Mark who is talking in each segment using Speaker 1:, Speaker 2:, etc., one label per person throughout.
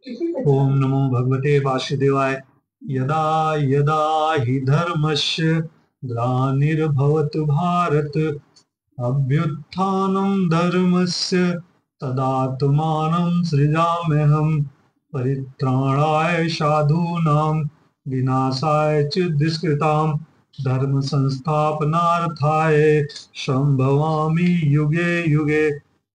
Speaker 1: ओम नमो भगवते वासुदेवाय। यदा यदा हि धर्मस्य ग्लानिर्भवतु भारत, अभ्युत्थानं धर्मस्य तदात्मानं सृजाम्यहम्। परित्राणाय साधूनां विनाशाय च दुष्कृतां, धर्म संस्थापनार्थाय संभवामि युगे युगे।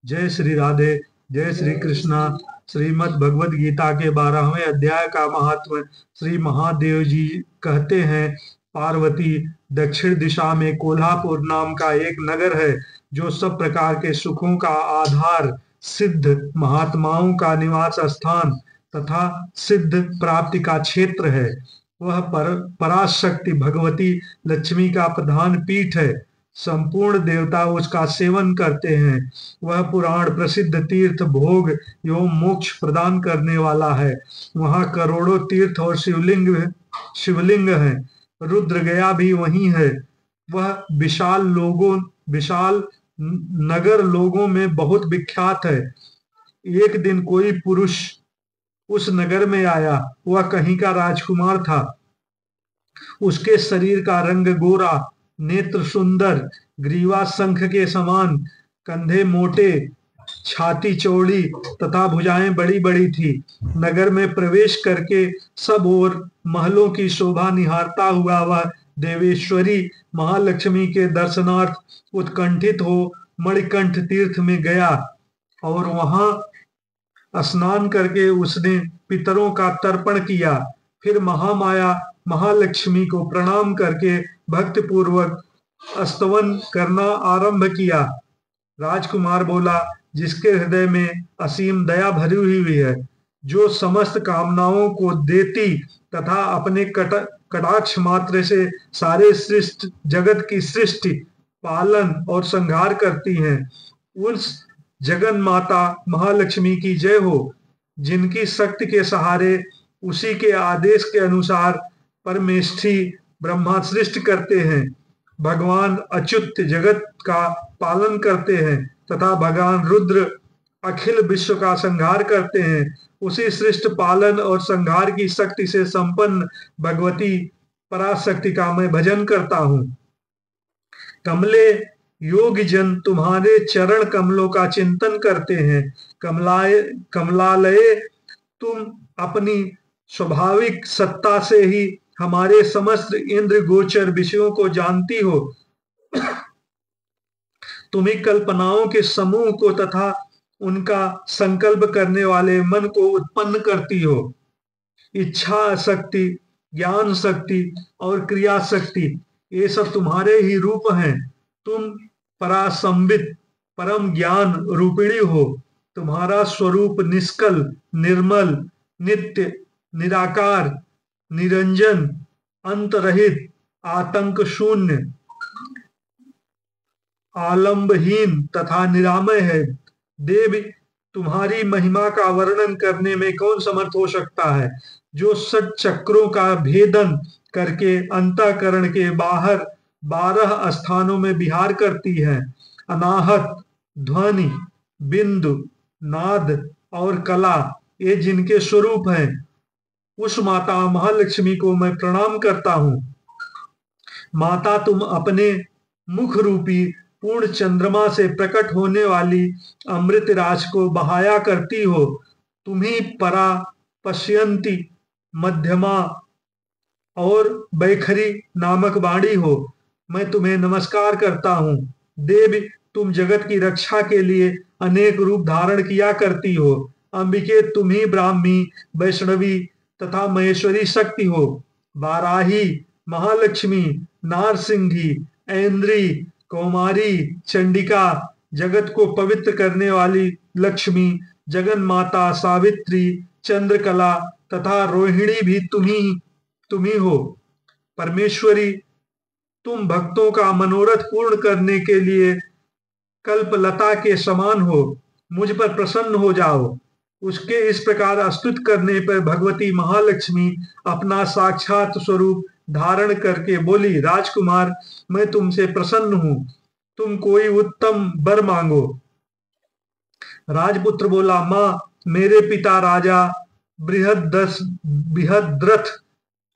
Speaker 1: जय श्री राधे। जय श्री कृष्णा। श्रीमद् भगवद गीता के 12वें अध्याय का महात्म। श्री महादेव जी कहते हैं, पार्वती, दक्षिण दिशा में कोल्हापुर नाम का एक नगर है, जो सब प्रकार के सुखों का आधार, सिद्ध महात्माओं का निवास स्थान तथा सिद्ध प्राप्ति का क्षेत्र है। वह पराशक्ति भगवती लक्ष्मी का प्रधान पीठ है। संपूर्ण देवता उसका सेवन करते हैं। वह पुराण प्रसिद्ध तीर्थ भोग एवं मोक्ष प्रदान करने वाला है। वहाँ करोड़ों तीर्थ और शिवलिंग हैं। रुद्र गया भी वहीं है। वह विशाल नगर लोगों में बहुत विख्यात है। एक दिन कोई पुरुष उस नगर में आया। वह कहीं का राजकुमार था। उसके शरीर का रंग गोरा, नेत्र सुंदर, ग्रीवा शंख के समान, कंधे मोटे, छाती चौड़ी तथा भुजाएं बड़ी बड़ी थी। नगर में प्रवेश करके सब ओर महलों की शोभा निहारता हुआ वह देवेश्वरी महालक्ष्मी के दर्शनार्थ उत्कंठित हो मणिकंठ तीर्थ में गया और वहां स्नान करके उसने पितरों का तर्पण किया। फिर महामाया महालक्ष्मी को प्रणाम करके भक्ति पूर्वक स्तवन करना आरंभ किया। राजकुमार बोला, जिसके हृदय में असीम दया भरी हुई है, जो समस्त कामनाओं को देती तथा अपने कटाक्ष मात्र से सारे सृष्टि जगत की सृष्टि, पालन और संहार करती हैं, उस जगन माता महालक्ष्मी की जय हो, जिनकी शक्ति के सहारे उसी के आदेश के अनुसार परमेष्ठी ब्रह्मा सृष्टि करते हैं, भगवान अच्युत जगत का पालन करते हैं तथा भगवान रुद्र अखिल विश्व का संहार करते हैं। उसी सृष्टि पालन और संहार की शक्ति से संपन्न भगवती पराशक्ति का मैं भजन करता हूँ। कमले योगी जन तुम्हारे चरण कमलों का चिंतन करते हैं। कमलालये, तुम अपनी स्वाभाविक सत्ता से ही हमारे समस्त इंद्र गोचर विषयों को जानती हो। तुम्ही कल्पनाओं के समूह को तथा उनका संकल्प करने वाले मन को उत्पन्न करती हो। इच्छा शक्ति, ज्ञान शक्ति और क्रिया शक्ति, ये सब तुम्हारे ही रूप हैं। तुम परासंबित परम ज्ञान रूपिणी हो। तुम्हारा स्वरूप निष्कल, निर्मल, नित्य, निराकार, निरंजन, अंतरहित, आतंक शून्य, आलंबहीन तथा निरामय है। देव, तुम्हारी महिमा का वर्णन करने में कौन समर्थ हो सकता है, जो षट चक्रों का भेदन करके अंतःकरण के बाहर 12 स्थानों में विहार करती है। अनाहत, ध्वनि, बिंदु, नाद और कला, ये जिनके स्वरूप हैं, उस माता महालक्ष्मी को मैं प्रणाम करता हूँ। माता, तुम अपने मुख रूपी पूर्ण चंद्रमा से प्रकट होने वाली अमृत राज को बहाया करती हो। तुम्ही परा, पश्यंती, मध्यमा और बैखरी नामक वाणी हो। मैं तुम्हें नमस्कार करता हूँ। देवी, तुम जगत की रक्षा के लिए अनेक रूप धारण किया करती हो। अंबिके, तुम ही ब्राह्मी, वैष्णवी तथा महेश्वरी शक्ति हो। वाराही, महालक्ष्मी, नारसिंही, ऐन्द्री, कौमारी, चंडिका, जगत को पवित्र करने वाली लक्ष्मी, जगन माता, सावित्री, चंद्रकला तथा रोहिणी भी तुम्ही हो। परमेश्वरी, तुम भक्तों का मनोरथ पूर्ण करने के लिए कल्पलता के समान हो। मुझ पर प्रसन्न हो जाओ। उसके इस प्रकार स्तुत करने पर भगवती महालक्ष्मी अपना साक्षात स्वरूप धारण करके बोली, राजकुमार, मैं तुमसे प्रसन्न हूं। तुम कोई उत्तम वर मांगो। राजपुत्र बोला, मां, मेरे पिता राजा बृहद्रथ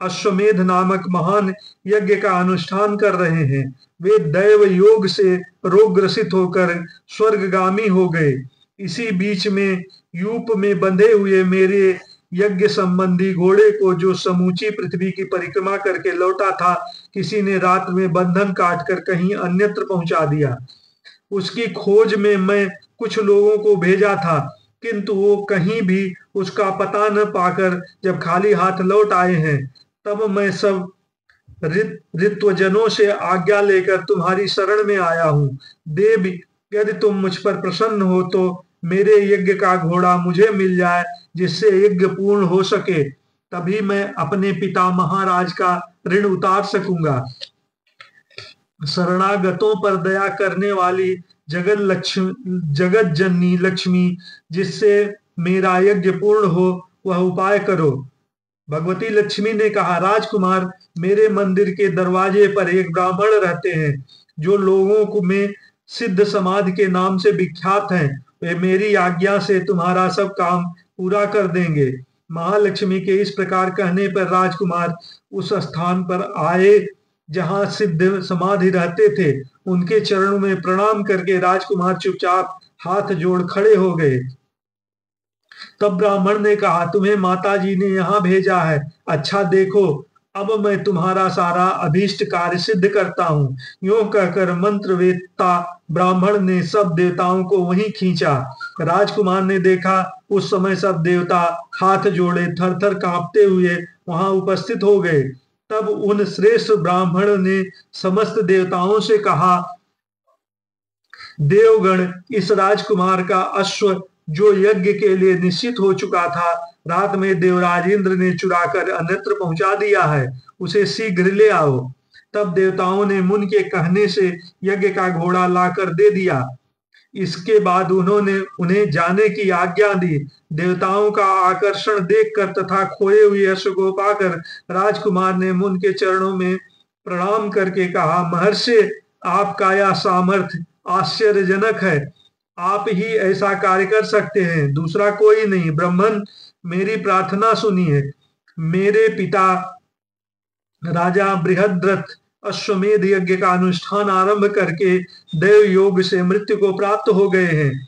Speaker 1: अश्वमेध नामक महान यज्ञ का अनुष्ठान कर रहे हैं। वे दैव योग से रोगग्रसित होकर स्वर्गगामी हो गए। इसी बीच में यूप में बंधे हुए मेरे यज्ञ संबंधी घोड़े को, जो समूची पृथ्वी की परिक्रमा करके लौटा था, किसी ने रात में बंधन काटकर कहीं अन्यत्र पहुंचा दिया। उसकी खोज में मैं कुछ लोगों को भेजा था, किंतु वो कहीं भी उसका पता न पाकर जब खाली हाथ लौट आए हैं, तब मैं सब ऋत्वजनों से आज्ञा लेकर तुम्हारी शरण में आया हूँ। देव, यदि तुम मुझ पर प्रसन्न हो तो मेरे यज्ञ का घोड़ा मुझे मिल जाए, जिससे यज्ञ पूर्ण हो सके, तभी मैं अपने पिता महाराज का ऋण उतार सकूंगा। शरणागतों पर दया करने वाली जगत जननी लक्ष्मी, जिससे मेरा यज्ञ पूर्ण हो, वह उपाय करो। भगवती लक्ष्मी ने कहा, राजकुमार, मेरे मंदिर के दरवाजे पर एक ब्राह्मण रहते हैं, जो लोगों को में सिद्ध समाधि के नाम से विख्यात हैं। वे मेरी आज्ञा से तुम्हारा सब काम पूरा कर देंगे। महालक्ष्मी के इस प्रकार कहने पर राजकुमार उस स्थान पर आए जहां सिद्ध समाधि रहते थे। उनके चरणों में प्रणाम करके राजकुमार चुपचाप हाथ जोड़ खड़े हो गए। तब ब्राह्मण ने कहा, तुम्हें माता जी ने यहाँ भेजा है। अच्छा देखो, अब मैं तुम्हारा सारा अभीष्ट कार्य सिद्ध करता हूँ। यूं कहकर मंत्रवेत्ता ब्राह्मण ने सब देवताओं को वहीं खींचा। राजकुमार ने देखा, उस समय सब देवता हाथ जोड़े थर थर कांपते हुए वहां उपस्थित हो गए। तब उन श्रेष्ठ ब्राह्मण ने समस्त देवताओं से कहा, देवगण, इस राजकुमार का अश्व, जो यज्ञ के लिए निश्चित हो चुका था, रात में देवराज इंद्र ने चुराकर अन्यत्र पहुंचा दिया है। उसे शीघ्र ले आओ। तब देवताओं ने मुनि के कहने से यज्ञ का घोड़ा लाकर दे दिया। इसके बाद उन्होंने उन्हें जाने की आज्ञा दी। देवताओं का आकर्षण देखकर तथा खोए हुए अश्व को पाकर राजकुमार ने मुनि के चरणों में प्रणाम करके कहा, महर्षि, आपका यह सामर्थ्य आश्चर्यजनक है। आप ही ऐसा कार्य कर सकते हैं, दूसरा कोई नहीं। ब्रह्मन, मेरी प्रार्थना सुनिए। मेरे पिता राजा बृहद्रथ अश्वमेध यज्ञ का अनुष्ठान आरंभ करके देव योग से मृत्यु को प्राप्त हो गए हैं।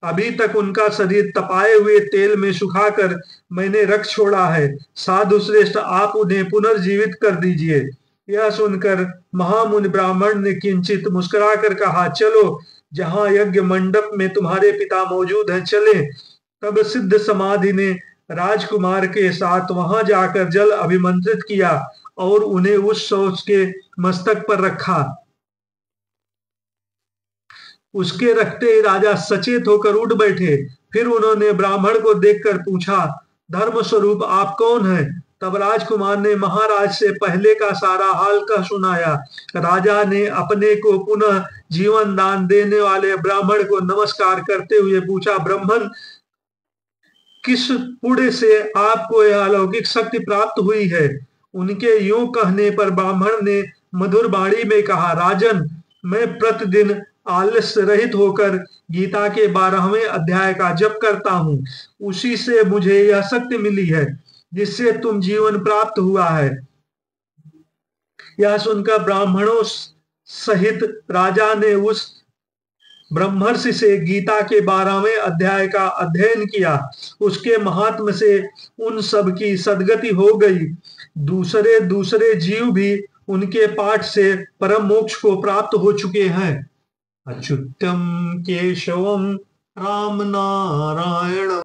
Speaker 1: अभी तक उनका शरीर तपाए हुए तेल में सुखाकर मैंने रख छोड़ा है। साधु श्रेष्ठ, आप उन्हें पुनर्जीवित कर दीजिए। यह सुनकर महामुनि ब्राह्मण ने किंचित मुस्कुराकर कहा, चलो, जहां यज्ञ मंडप में तुम्हारे पिता मौजूद हैं, चले। तब सिद्ध समाधि ने राजकुमार के साथ वहां जाकर जल अभिमंत्रित किया और उन्हें उस शौच के मस्तक पर रखा। उसके रखते ही राजा सचेत होकर उठ बैठे। फिर उन्होंने ब्राह्मण को देखकर पूछा, धर्म स्वरूप आप कौन हैं? तब राजकुमार ने महाराज से पहले का सारा हाल कह सुनाया। राजा ने अपने को पुनः जीवन दान देने वाले ब्राह्मण को नमस्कार करते हुए पूछा, ब्राह्मण, किस पुण्य से आपको यह अलौकिक शक्ति प्राप्त हुई है? उनके यूं कहने पर ब्राह्मण ने मधुर वाणी में कहा, राजन, मैं प्रतिदिन आलस्य रहित होकर गीता के 12वें अध्याय का जप करता हूँ। उसी से मुझे यह शक्ति मिली है, जिससे तुम जीवन प्राप्त हुआ है। यह सुनकर ब्राह्मणों सहित राजा ने उस ब्रह्मर्षि से गीता के 12वें अध्याय का अध्ययन किया। उसके महात्म से उन सब की सद्गति हो गई। दूसरे दूसरे जीव भी उनके पाठ से परम मोक्ष को प्राप्त हो चुके हैं। अच्युतम केशवम राम नारायण